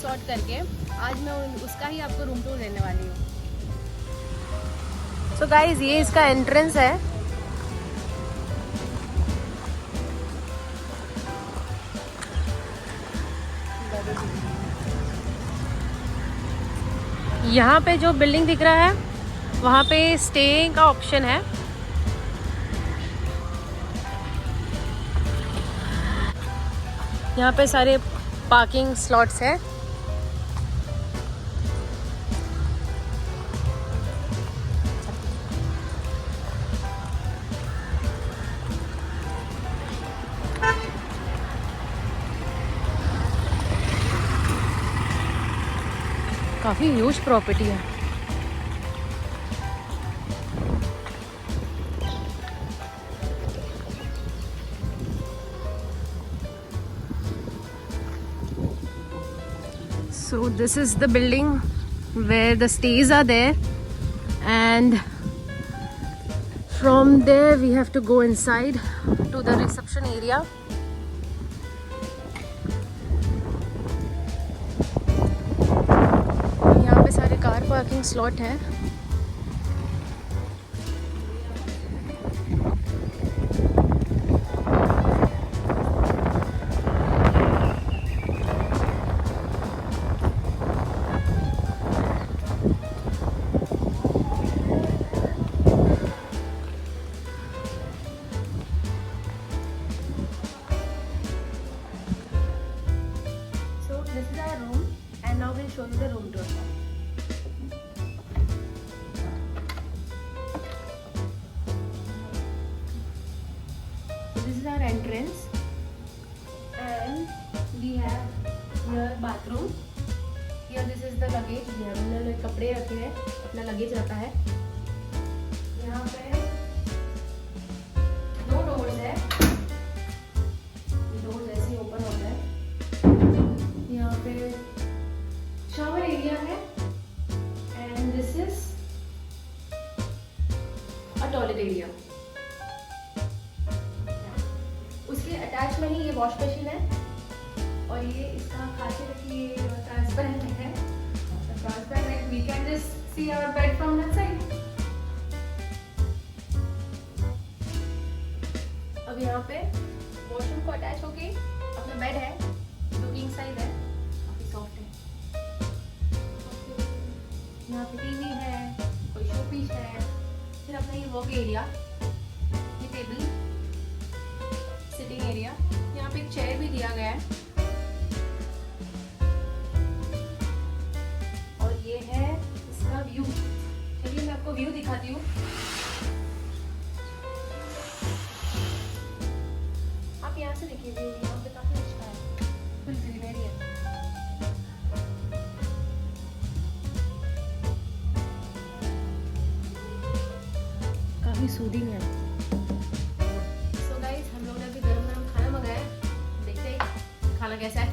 Resort करके। आज मैं उसका ही आपको रूम टूर देने वाली हूँ। सो गाइज ये इसका एंट्रेंस है। यहाँ पे जो बिल्डिंग दिख रहा है वहाँ पे स्टेइंग का ऑप्शन है। यहाँ पे सारे पार्किंग स्लॉट्स हैं। काफी ह्यूज प्रॉपर्टी है। So this is the building where the stays are there, and from there we have to go inside to the reception area. यहाँ पे सारे कार पार्किंग स्लॉट है। This is our room, and now we'll show you the room tour. So this is our entrance, and we have here bathroom. Here this is the luggage. here हमने कपड़े रखे हैं, अपना luggage रखा है। यहाँ पे 2 डोर्स है। डोर्स ऐसे ही ओपन होता है। यहाँ पे शावर एरिया है, and this is a toilet area. उसके अटैच में ही ये वॉश बेसिन है, और ये इसका खासियत है कि ये ट्रांसपेरेंट है। Transparent we can just see our bed from that side. अब यहाँ पे वॉशरूम को अटैच होके अपना बेड है, जो किंग साइज है, काफी सॉफ्ट है। यहाँ पे टीवी है, कोई शो पीस है। फिर अपना ये वर्क एरिया, ये टेबल, सिटिंग एरिया। यहाँ पे एक चेयर भी दिया गया है, और ये है इसका व्यू। चलिए मैं आपको व्यू दिखाती हूँ। आप यहाँ से देखिए व्यू, यहाँ पे काफी अच्छा है, फुल ग्रीनरी है। काफी सूदिंग है। सो गाइस हम लोग ने अभी गरम गरम खाना मंगाया है, देखते हैं खाना कैसा है।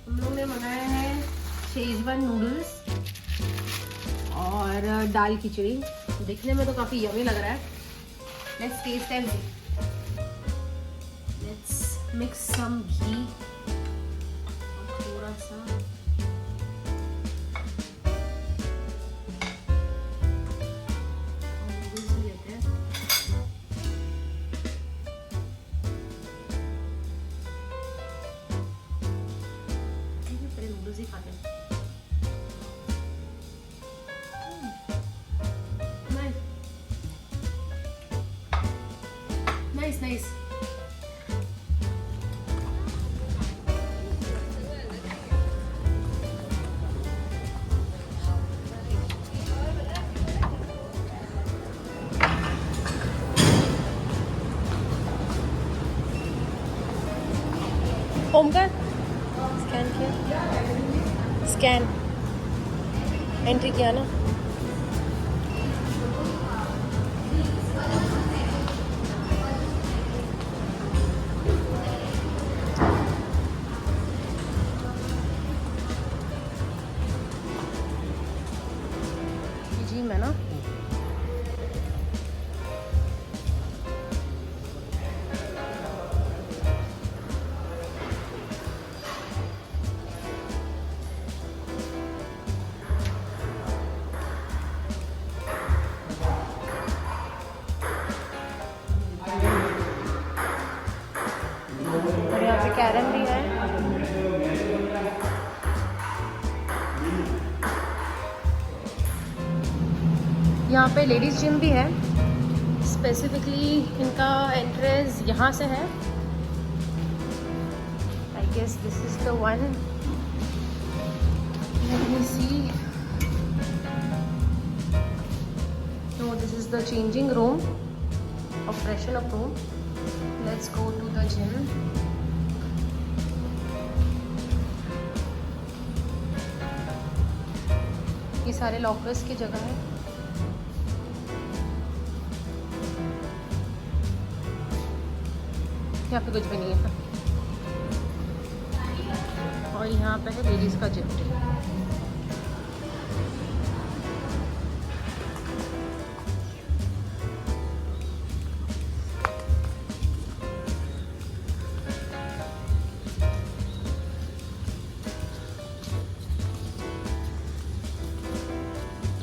हम लोग ने मंगाया है शेजवान नूडल्स और दाल खिचड़ी। दिखने में तो काफी यम्मी लग रहा है। Let's taste and see. Let's mix some ghee, थोड़ा सा नूडल्स भी लेते हैं। पहले नूडल्स ही खाते हैं। Nice nice. ओमकार स्कैन किया, स्कैन एंट्री किया ना। जी मैं ना कैरम भी है। यहाँ पे लेडीज़ जिम भी है। स्पेसिफिकली इनका एंट्रेंस यहाँ से है। I guess this is the one. Let me see. No, this is the changing room और freshen up room. Let's go to the gym. ये सारे लॉकर्स की जगह है। यहाँ पे कुछ भी नहीं है। और यहाँ पे है लेडीज़ का gym.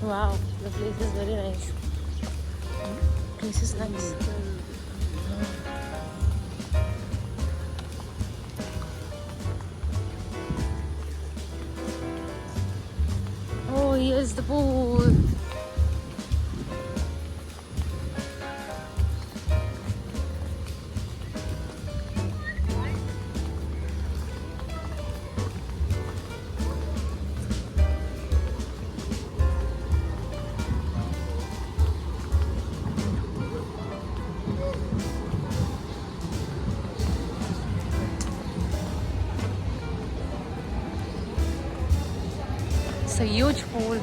Wow, the place is very nice. Place is nice. Oh, here's the pool. It's a huge pool.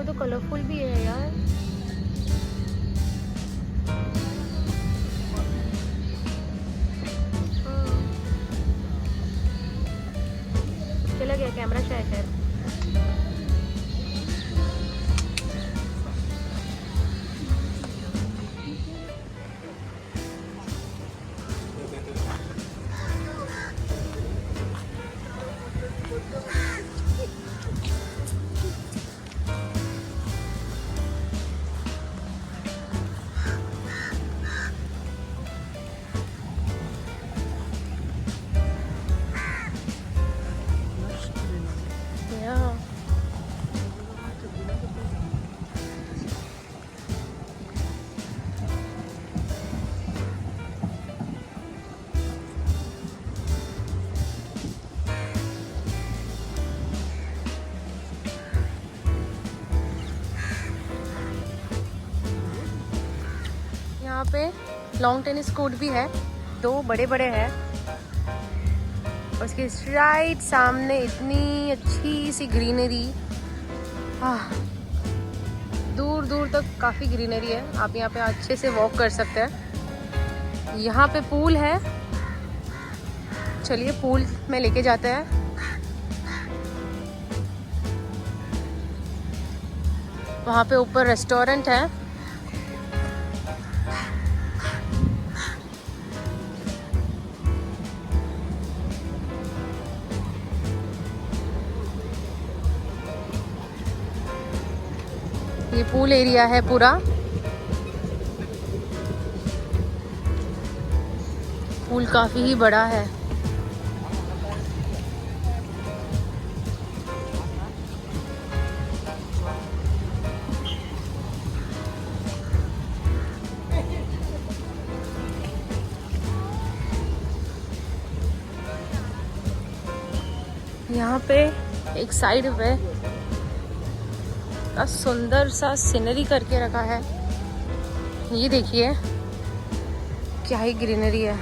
तो कलरफुल भी है यार। चला गया कैमरा शायद है। यहाँ पे लॉन्ग टेनिस कोर्ट भी है, 2 बड़े बड़े हैं। उसके राइट सामने इतनी अच्छी सी ग्रीनरी, दूर दूर तक काफ़ी ग्रीनरी है। आप यहाँ पे अच्छे से वॉक कर सकते हैं। यहाँ पे पूल है, चलिए पूल में लेके जाते हैं। वहाँ पे ऊपर रेस्टोरेंट है। ये पूल एरिया है पूरा। पूल काफी ही बड़ा है। यहाँ पे एक साइड पे का सुंदर सा सीनरी करके रखा है। ये देखिए क्या ही ग्रीनरी है।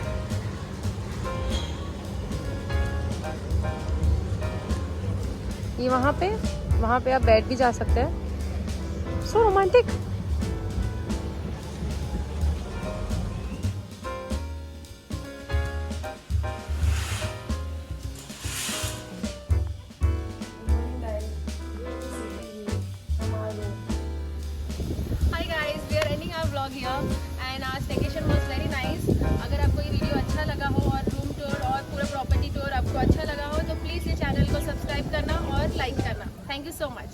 ये वहाँ पे आप बैठ भी जा सकते हैं। So romantic. Hi guys, we are ending our vlog here and our staycation was very nice. अगर आपको ये वीडियो अच्छा लगा हो और रूम टूर और पूरा प्रॉपर्टी टूर आपको अच्छा लगा हो तो प्लीज़ ये चैनल को सब्सक्राइब करना और लाइक करना। Thank you so much.